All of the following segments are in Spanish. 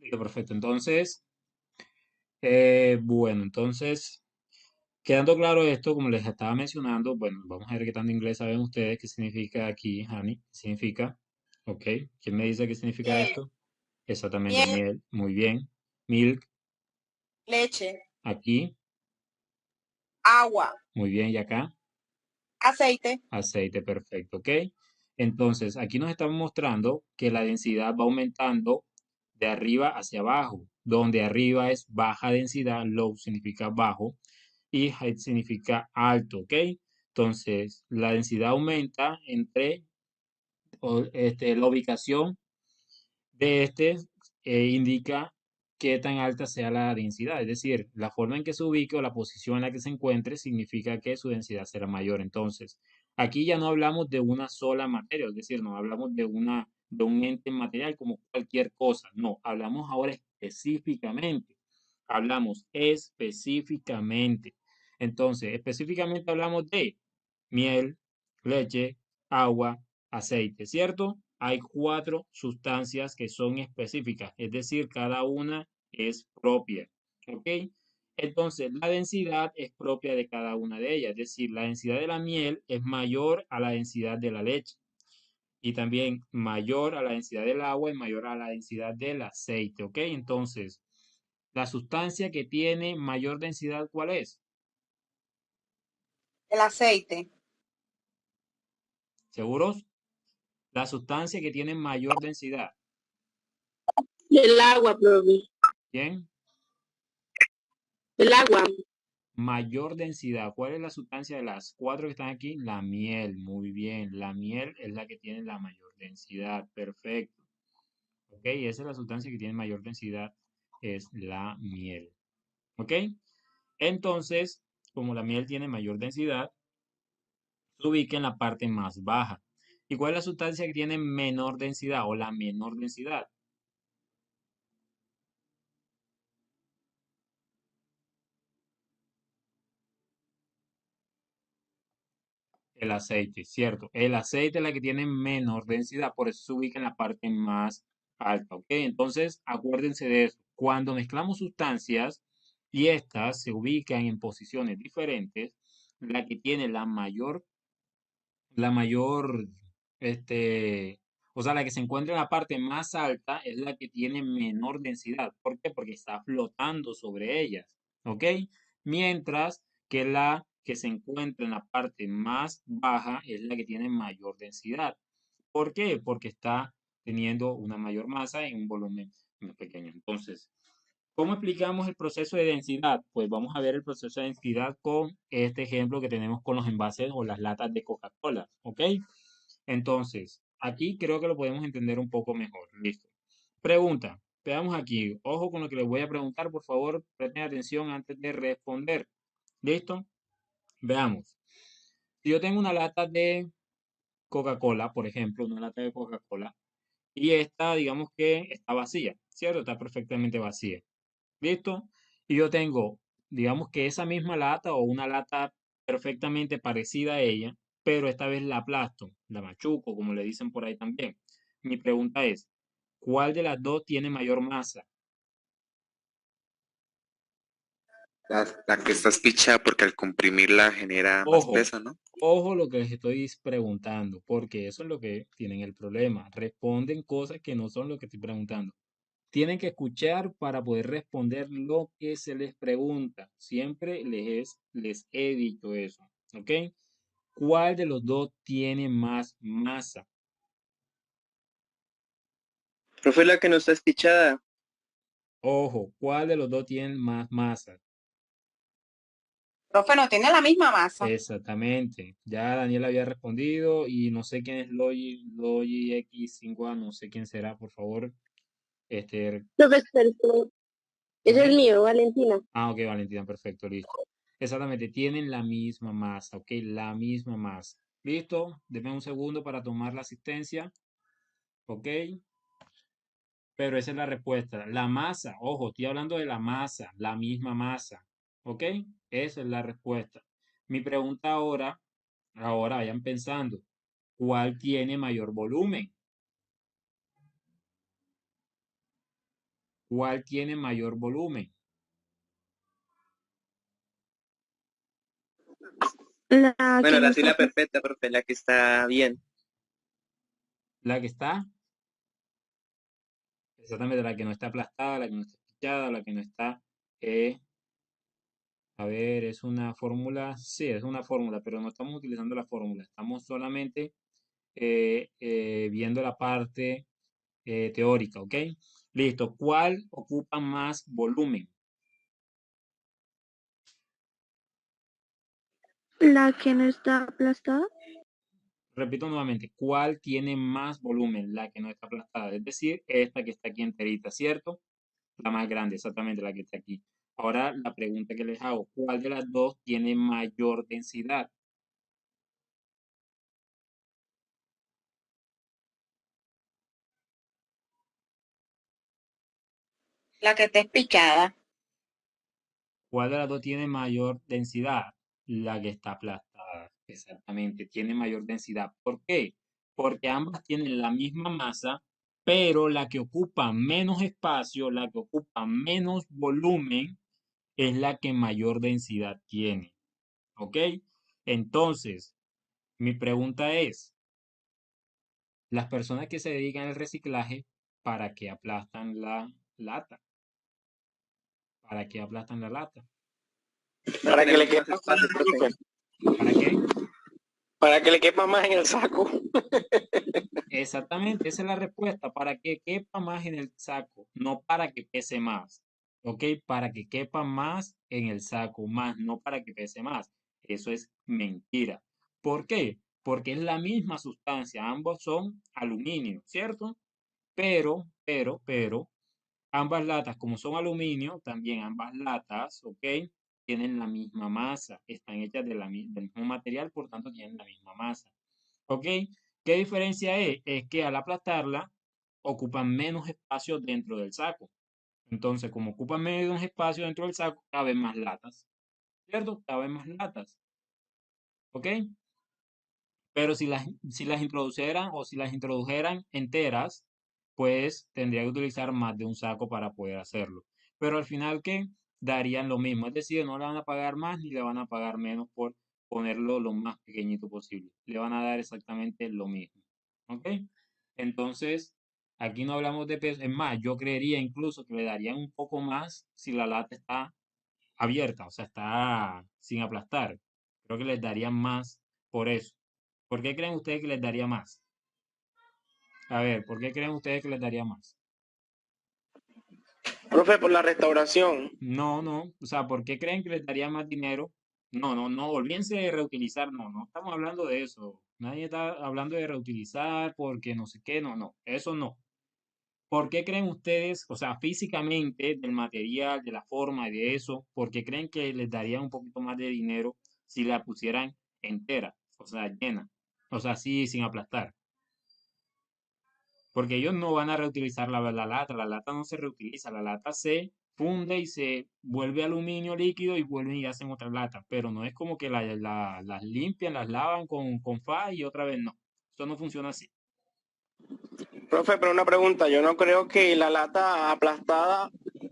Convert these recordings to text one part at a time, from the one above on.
Listo, perfecto. Entonces, bueno, entonces, quedando claro esto, como les estaba mencionando, bueno, vamos a ver qué tanto inglés saben ustedes, qué significa aquí, honey, qué significa, ok, ¿quién me dice qué significa Miel, esto? Exactamente, miel, miel, muy bien, milk, leche, aquí, agua, muy bien, y acá, aceite. aceite, perfecto, ok. Entonces, aquí nos estamos mostrando que la densidad va aumentando de arriba hacia abajo, donde arriba es baja densidad, low significa bajo, y height significa alto, ¿ok? Entonces, la densidad aumenta entre la ubicación de indica qué tan alta sea la densidad, es decir, la forma en que se ubique o la posición en la que se encuentre significa que su densidad será mayor. Entonces, aquí ya no hablamos de una sola materia, es decir, no hablamos de un ente material como cualquier cosa, no, hablamos ahora específicamente, hablamos específicamente. Entonces, específicamente hablamos de miel, leche, agua, aceite, ¿cierto? Hay cuatro sustancias que son específicas, es decir, cada una es propia, ¿ok? Entonces, la densidad es propia de cada una de ellas, es decir, la densidad de la miel es mayor a la densidad de la leche y también mayor a la densidad del agua y mayor a la densidad del aceite, ¿ok? Entonces, la sustancia que tiene mayor densidad, ¿cuál es? El aceite, ¿Seguros? La sustancia que tiene mayor densidad. el agua, profe. ¿Bien? El agua. Mayor densidad. ¿Cuál es la sustancia de las cuatro que están aquí? La miel. Muy bien. La miel es la que tiene la mayor densidad. Perfecto. ¿Ok? Esa es la sustancia que tiene mayor densidad. Es la miel. ¿Ok? Entonces, como la miel tiene mayor densidad, se ubica en la parte más baja. ¿Y cuál es la sustancia que tiene menor densidad o la menor densidad? El aceite, ¿cierto? El aceite es la que tiene menor densidad, por eso se ubica en la parte más alta, ¿ok? Entonces, acuérdense de eso. Cuando mezclamos sustancias y estas se ubican en posiciones diferentes, la que tiene la mayor, este, o sea, la que se encuentra en la parte más alta es la que tiene menor densidad. ¿Por qué? Porque está flotando sobre ellas, ¿ok? Mientras que la que se encuentra en la parte más baja es la que tiene mayor densidad. ¿Por qué? Porque está teniendo una mayor masa en un volumen más pequeño. Entonces, ¿cómo explicamos el proceso de densidad? Pues vamos a ver el proceso de densidad con este ejemplo que tenemos con los envases o las latas de Coca-Cola, ¿ok? Entonces, aquí creo que lo podemos entender un poco mejor. Listo. Pregunta. Veamos aquí. Ojo con lo que les voy a preguntar, por favor, presten atención antes de responder. ¿Listo? Veamos. Si yo tengo una lata de Coca-Cola, por ejemplo, una lata de Coca-Cola, y esta, digamos que está vacía, ¿cierto? Está perfectamente vacía. ¿Listo? Y yo tengo, digamos que esa misma lata o una lata perfectamente parecida a ella, pero esta vez la aplasto, la machuco, como le dicen por ahí también. Mi pregunta es, ¿cuál de las dos tiene mayor masa? La que está espichada porque al comprimirla genera más Ojo, peso, ¿no? ojo lo que les estoy preguntando, porque eso es lo que tienen el problema. Responden cosas que no son lo que estoy preguntando. Tienen que escuchar para poder responder lo que se les pregunta. Siempre les he dicho eso, ¿ok? ¿Cuál de los dos tiene más masa? Profe, la que no está espichada. Ojo, ¿cuál de los dos tiene más masa? Profe, no tiene la misma masa. Exactamente. Ya Daniel había respondido y no sé quién es Logi X5A, no sé quién será, por favor. Este, Profesor, ese es el ¿quién? mío, Valentina. Ah, ok, Valentina, perfecto, listo. Exactamente, tienen la misma masa, ok, la misma masa. ¿Listo? Denme un segundo para tomar la asistencia, ok. Pero esa es la respuesta. La masa, ojo, estoy hablando de la masa, la misma masa. ¿Ok? Esa es la respuesta. Mi pregunta ahora vayan pensando, ¿cuál tiene mayor volumen? ¿Cuál tiene mayor volumen? La Bueno, que no la está fila perfecta, profe, la que está bien. ¿La que está? Exactamente, la que no está aplastada, la que no está pichada, la que no está... a ver, es una fórmula, sí, es una fórmula, pero no estamos utilizando la fórmula, estamos solamente viendo la parte teórica, ¿ok? Listo, ¿cuál ocupa más volumen? la que no está aplastada. Repito nuevamente, ¿cuál tiene más volumen? La que no está aplastada, es decir, esta que está aquí enterita, ¿cierto? La más grande, exactamente, la que está aquí. Ahora la pregunta que les hago, ¿cuál de las dos tiene mayor densidad? La que esté pichada. ¿Cuál de las dos tiene mayor densidad? La que está aplastada, exactamente, tiene mayor densidad. ¿Por qué? Porque ambas tienen la misma masa, pero la que ocupa menos espacio, la que ocupa menos volumen, es la que mayor densidad tiene. ¿Ok? Entonces, mi pregunta es, las personas que se dedican al reciclaje, ¿para qué aplastan la lata? ¿Para qué aplastan la lata? Para que le quepa más espacio, profe. ¿Para qué? Para que le quepa más en el saco. Exactamente, esa es la respuesta, para que quepa más en el saco, no para que pese más, ¿ok? Para que quepa más en el saco, más, no para que pese más. Eso es mentira. ¿Por qué? Porque es la misma sustancia, ambos son aluminio, ¿cierto? Pero, ambas latas, como son aluminio, también ambas latas, ¿ok? Tienen la misma masa, están hechas del mismo material, por tanto tienen la misma masa. ¿Ok? ¿Qué diferencia es? Es que al aplastarla ocupan menos espacio dentro del saco. Entonces, como ocupan menos espacio dentro del saco, caben más latas. ¿Cierto? Caben más latas. ¿Ok? Pero si las introdujeran o si las introdujeran enteras, pues tendría que utilizar más de un saco para poder hacerlo. Pero al final, ¿qué? Darían lo mismo. Es decir, no le van a pagar más ni le van a pagar menos por ponerlo lo más pequeñito posible. Le van a dar exactamente lo mismo. ¿Ok? Entonces, aquí no hablamos de peso. Es más, yo creería incluso que le darían un poco más si la lata está abierta, o sea, está sin aplastar. Creo que les darían más por eso. ¿Por qué creen ustedes que les daría más? A ver, ¿por qué creen ustedes que les daría más? Profe, por la restauración. No, o sea, ¿por qué creen que les daría más dinero? No, olvídense de reutilizar, no estamos hablando de eso. Nadie está hablando de reutilizar porque no sé qué, no, eso no. ¿Por qué creen ustedes, o sea, físicamente, del material, de la forma y de eso, por qué creen que les daría un poquito más de dinero si la pusieran entera, o sea, llena, o sea, así sin aplastar? Porque ellos no van a reutilizar la lata no se reutiliza, la lata se funde y se vuelve aluminio líquido y vuelven y hacen otra lata, pero no es como que las limpian, las lavan con fa y otra vez no, eso no funciona así. Profe, pero una pregunta, yo no creo que la lata aplastada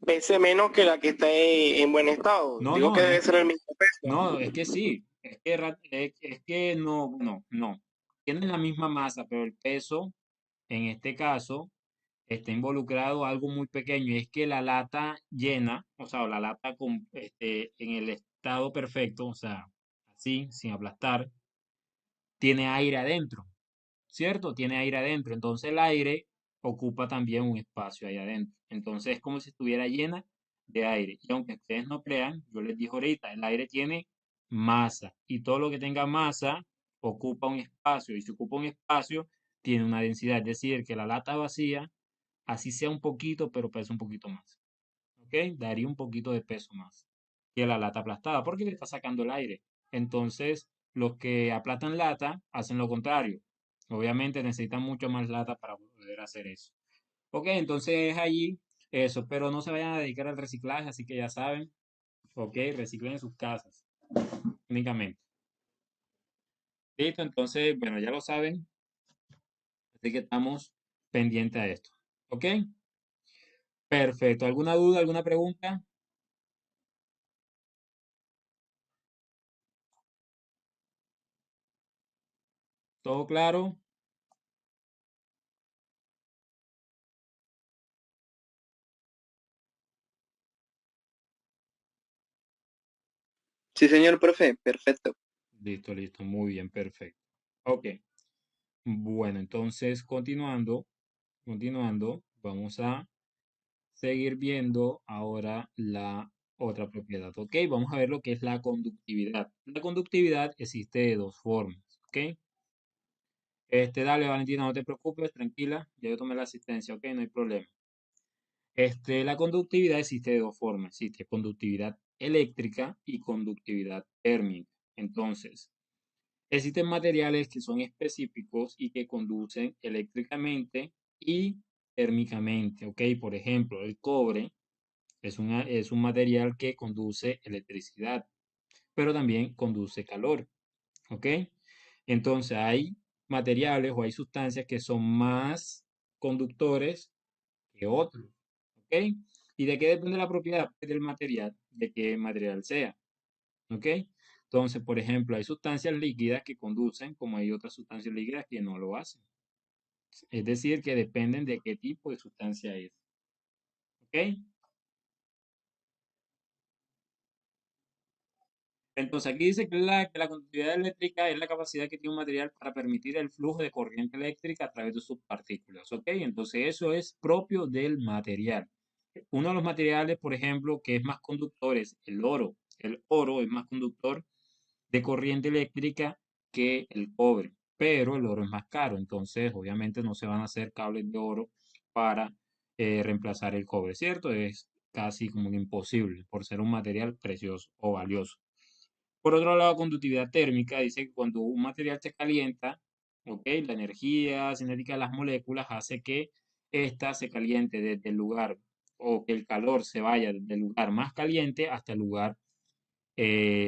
pese menos que la que está en buen estado. No, Digo que no, debe ser el mismo peso. no, es que sí, es que no. Tienen la misma masa, pero el peso, en este caso, está involucrado algo muy pequeño, y es que la lata llena, o sea, la lata en el estado perfecto, o sea, así, sin aplastar, tiene aire adentro, ¿cierto? Tiene aire adentro, entonces el aire ocupa también un espacio ahí adentro. Entonces es como si estuviera llena de aire. Y aunque ustedes no crean, yo les dije ahorita, el aire tiene masa y todo lo que tenga masa ocupa un espacio y si ocupa un espacio tiene una densidad, es decir, que la lata vacía, así sea un poquito, pero pesa un poquito más. ¿Ok? Daría un poquito de peso más que la lata aplastada porque le está sacando el aire. Entonces, los que aplastan lata hacen lo contrario. Obviamente necesitan mucho más lata para poder hacer eso. Ok, entonces es allí eso, pero no se vayan a dedicar al reciclaje, así que ya saben, ok, reciclen en sus casas únicamente. Listo, entonces, bueno, ya lo saben, así que estamos pendientes a esto. Ok, Perfecto. ¿Alguna duda, alguna pregunta? ¿Todo claro? Sí, señor profe, perfecto. Listo, listo. Muy bien, perfecto. Ok. Bueno, entonces continuando, vamos a seguir viendo ahora la otra propiedad. Ok, vamos a ver lo que es la conductividad. La conductividad existe de dos formas. Ok. Dale, Valentina, no te preocupes, tranquila. Ya yo tomé la asistencia. Ok, no hay problema. La conductividad existe de dos formas. Existe conductividad eléctrica y conductividad térmica. Entonces, existen materiales que son específicos y que conducen eléctricamente y térmicamente. ¿Ok? Por ejemplo, el cobre es un material que conduce electricidad, pero también conduce calor. ¿Ok? Entonces, hay materiales o hay sustancias que son más conductores que otros. ¿Ok? ¿Y de qué depende la propiedad? Pues del material, de qué material sea. ¿Ok? Entonces, por ejemplo, hay sustancias líquidas que conducen, como hay otras sustancias líquidas que no lo hacen. Es decir, que dependen de qué tipo de sustancia es. ¿Ok? Entonces, aquí dice que la conductividad eléctrica es la capacidad que tiene un material para permitir el flujo de corriente eléctrica a través de sus partículas. ¿Ok? Entonces, eso es propio del material. Uno de los materiales, por ejemplo, que es más conductor es el oro. El oro es más conductor de corriente eléctrica que el cobre, pero el oro es más caro, entonces obviamente no se van a hacer cables de oro para reemplazar el cobre, ¿cierto? Es casi como imposible por ser un material precioso o valioso. Por otro lado, conductividad térmica dice que cuando un material se calienta, ¿ok? La energía cinética de las moléculas hace que ésta se caliente desde el lugar o que el calor se vaya desde el lugar más caliente hasta el lugar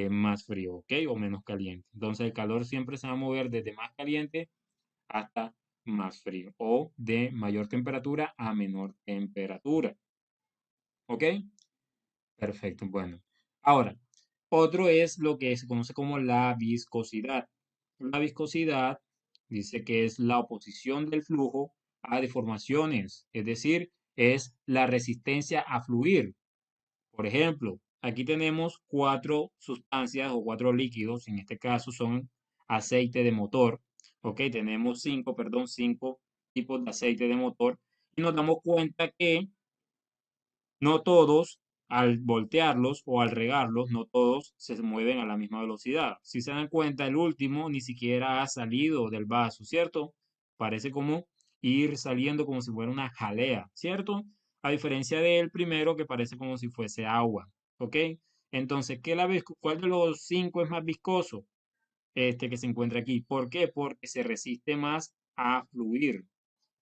más frío, ¿ok? O menos caliente. Entonces el calor siempre se va a mover desde más caliente hasta más frío o de mayor temperatura a menor temperatura, ¿ok? Perfecto, bueno. Ahora, otro es lo que se conoce como la viscosidad. La viscosidad dice que es la oposición del flujo a deformaciones, es decir, es la resistencia a fluir. Por ejemplo, aquí tenemos cuatro sustancias o cuatro líquidos, en este caso son aceite de motor, ¿ok? Tenemos cinco tipos de aceite de motor y nos damos cuenta que no todos, al voltearlos o al regarlos, no todos se mueven a la misma velocidad. Si se dan cuenta, el último ni siquiera ha salido del vaso, ¿cierto? Parece como ir saliendo como si fuera una jalea, ¿cierto? A diferencia del primero que parece como si fuese agua, ¿ok? Entonces, ¿cuál de los cinco es más viscoso? Este que se encuentra aquí. ¿Por qué? Porque se resiste más a fluir,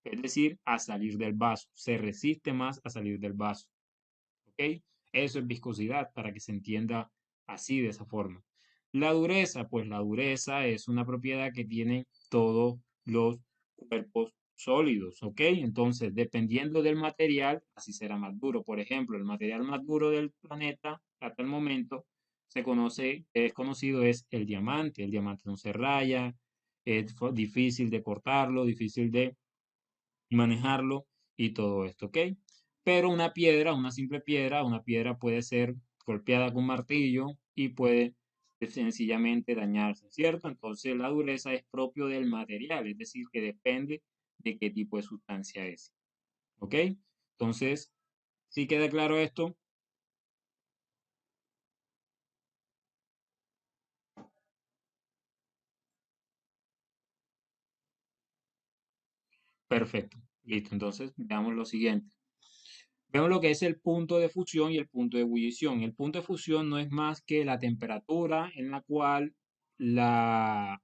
es decir, a salir del vaso. Se resiste más a salir del vaso. ¿Ok? Eso es viscosidad para que se entienda así, de esa forma. La dureza, pues la dureza es una propiedad que tienen todos los cuerpos sólidos, ¿ok? Entonces, dependiendo del material, así será más duro. Por ejemplo, el material más duro del planeta hasta el momento es conocido es el diamante. El diamante no se raya, es difícil de cortarlo, difícil de manejarlo y todo esto, ¿ok? Pero una simple piedra, una piedra puede ser golpeada con un martillo y puede sencillamente dañarse, ¿cierto? Entonces la dureza es propio del material, es decir, que depende de qué tipo de sustancia es, ¿ok? Entonces, ¿sí queda claro esto? Perfecto, listo. Entonces, veamos lo siguiente. Vemos lo que es el punto de fusión y el punto de ebullición. El punto de fusión no es más que la temperatura en la cual la,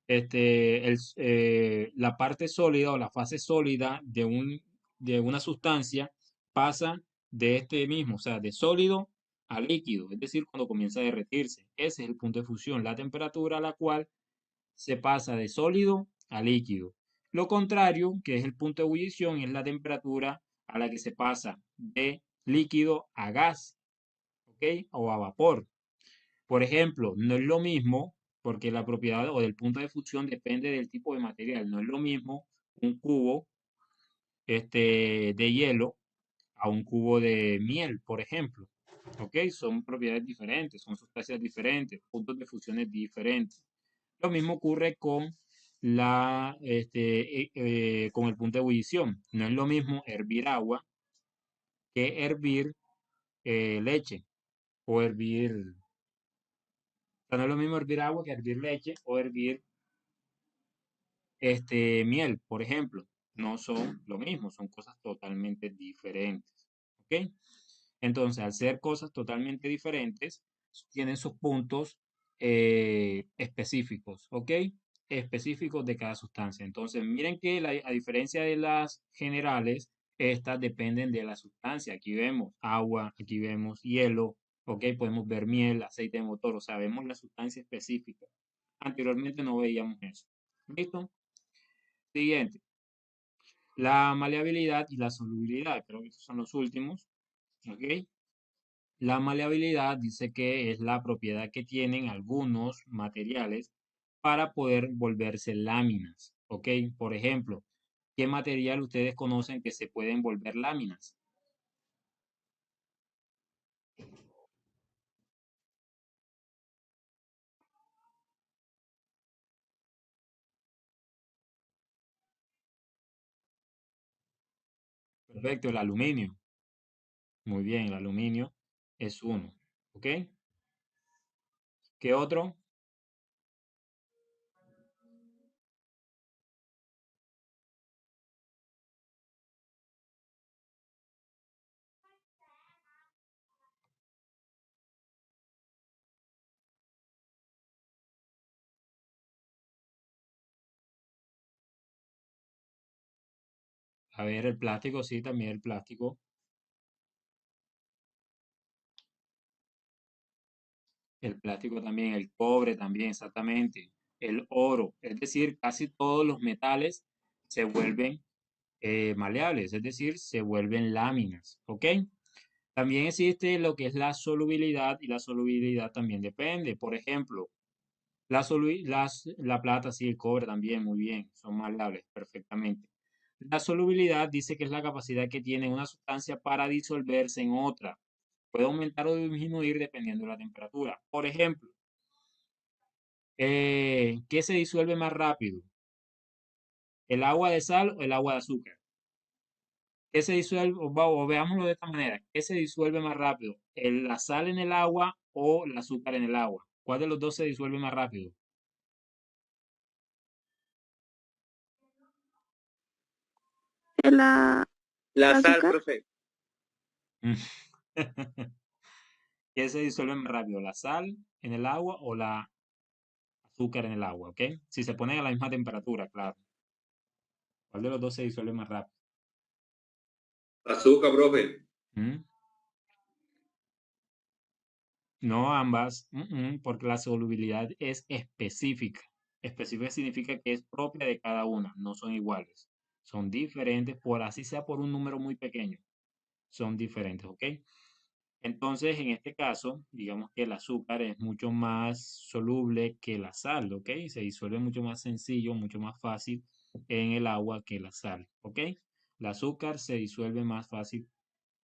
la parte sólida o la fase sólida de una sustancia pasa de este mismo, o sea, de sólido a líquido, es decir, cuando comienza a derretirse. Ese es el punto de fusión, la temperatura a la cual se pasa de sólido a líquido. Lo contrario, que es el punto de ebullición, es la temperatura a la que se pasa de líquido a gas, ¿ok? O a vapor. Por ejemplo, no es lo mismo, porque la propiedad o del punto de fusión depende del tipo de material. No es lo mismo un cubo de hielo a un cubo de miel, por ejemplo. ¿Ok? Son propiedades diferentes, son sustancias diferentes, puntos de fusiones diferentes. Lo mismo ocurre con con el punto de ebullición. No es lo mismo hervir agua que hervir leche o hervir. O sea, no es lo mismo hervir agua que hervir leche o hervir miel, por ejemplo. No son lo mismo, son cosas totalmente diferentes. ¿Ok? Entonces, al ser cosas totalmente diferentes, tienen sus puntos específicos, ¿ok? Específicos de cada sustancia. Entonces, miren que a diferencia de las generales, estas dependen de la sustancia. Aquí vemos agua, aquí vemos hielo, ¿ok? Podemos ver miel, aceite de motor, o sea, vemos la sustancia específica. Anteriormente no veíamos eso. ¿Listo? Siguiente. La maleabilidad y la solubilidad. Creo que estos son los últimos, ¿ok? La maleabilidad dice que es la propiedad que tienen algunos materiales para poder volverse láminas, ¿ok? Por ejemplo, ¿qué material ustedes conocen que se pueden volver láminas? Perfecto, el aluminio. Muy bien, el aluminio es uno, ¿ok? ¿Qué otro? A ver, el plástico, sí, también el plástico. El plástico también, el cobre también, exactamente. El oro, es decir, casi todos los metales se vuelven maleables, es decir, se vuelven láminas, ¿ok? También existe lo que es la solubilidad y la solubilidad también depende. Por ejemplo, la plata, sí, el cobre también, muy bien, son maleables perfectamente. La solubilidad dice que es la capacidad que tiene una sustancia para disolverse en otra. Puede aumentar o disminuir dependiendo de la temperatura. Por ejemplo, ¿qué se disuelve más rápido? ¿El agua de sal o el agua de azúcar? ¿Qué se disuelve? O veámoslo de esta manera. ¿Qué se disuelve más rápido? ¿La sal en el agua o el azúcar en el agua? ¿Cuál de los dos se disuelve más rápido? La, La sal, azúcar. profe. ¿Qué se disuelve más rápido? ¿La sal en el agua o la azúcar en el agua? ¿Ok? Si se ponen a la misma temperatura, claro. ¿Cuál de los dos se disuelve más rápido? Azúcar, profe. ¿Mm? No ambas, porque la solubilidad es específica. Específica significa que es propia de cada una, no son iguales. Son diferentes, por así sea por un número muy pequeño. Son diferentes, ¿ok? Entonces, en este caso, digamos que el azúcar es mucho más soluble que la sal, ¿ok? Se disuelve mucho más sencillo, mucho más fácil en el agua que la sal, ¿ok? El azúcar se disuelve más fácil,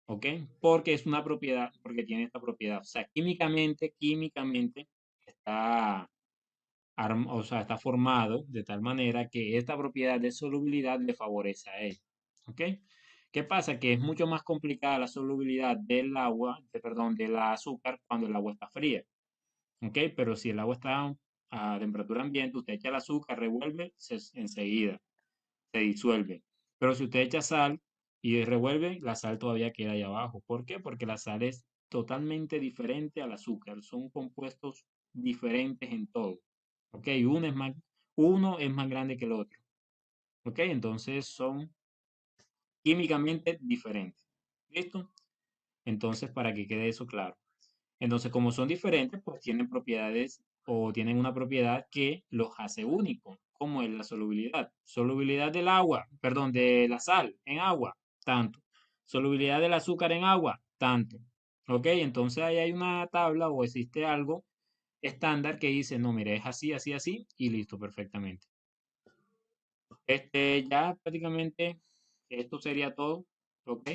¿ok? Porque es una propiedad, porque tiene esta propiedad. O sea, químicamente está, o sea, está formado de tal manera que esta propiedad de solubilidad le favorece a él, ¿ok? ¿Qué pasa? Que es mucho más complicada la solubilidad del agua, perdón, del azúcar cuando el agua está fría, ¿ok? Pero si el agua está a temperatura ambiente, usted echa el azúcar, revuelve, enseguida se disuelve. Pero si usted echa sal y revuelve, la sal todavía queda ahí abajo. ¿Por qué? Porque la sal es totalmente diferente al azúcar. Son compuestos diferentes en todo. ¿Ok? Uno es más grande que el otro. ¿Ok? Entonces son químicamente diferentes. ¿Listo? Entonces, para que quede eso claro. Entonces, como son diferentes, pues tienen propiedades o tienen una propiedad que los hace únicos, como es la solubilidad. Solubilidad del agua, perdón, de la sal en agua, tanto. Solubilidad del azúcar en agua, tanto. ¿Ok? Entonces ahí hay una tabla o existe algo estándar que dice, no, mire, es así, así, así, y listo, perfectamente. Ya prácticamente esto sería todo. ¿Ok?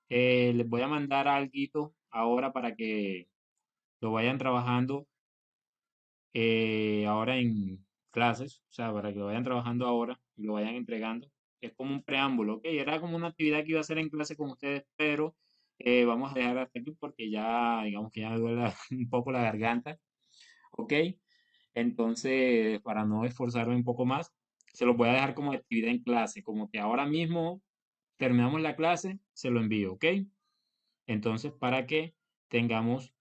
Les voy a mandar algo ahora para que lo vayan trabajando ahora en clases, o sea, para que lo vayan trabajando ahora y lo vayan entregando. Es como un preámbulo, ¿ok? Era como una actividad que iba a hacer en clase con ustedes, pero vamos a dejar hasta aquí porque ya, digamos que ya me duele un poco la garganta, ¿ok? Entonces, para no esforzarme un poco más, se los voy a dejar como actividad en clase, como que ahora mismo terminamos la clase, se lo envío, ¿ok? Entonces, para que tengamos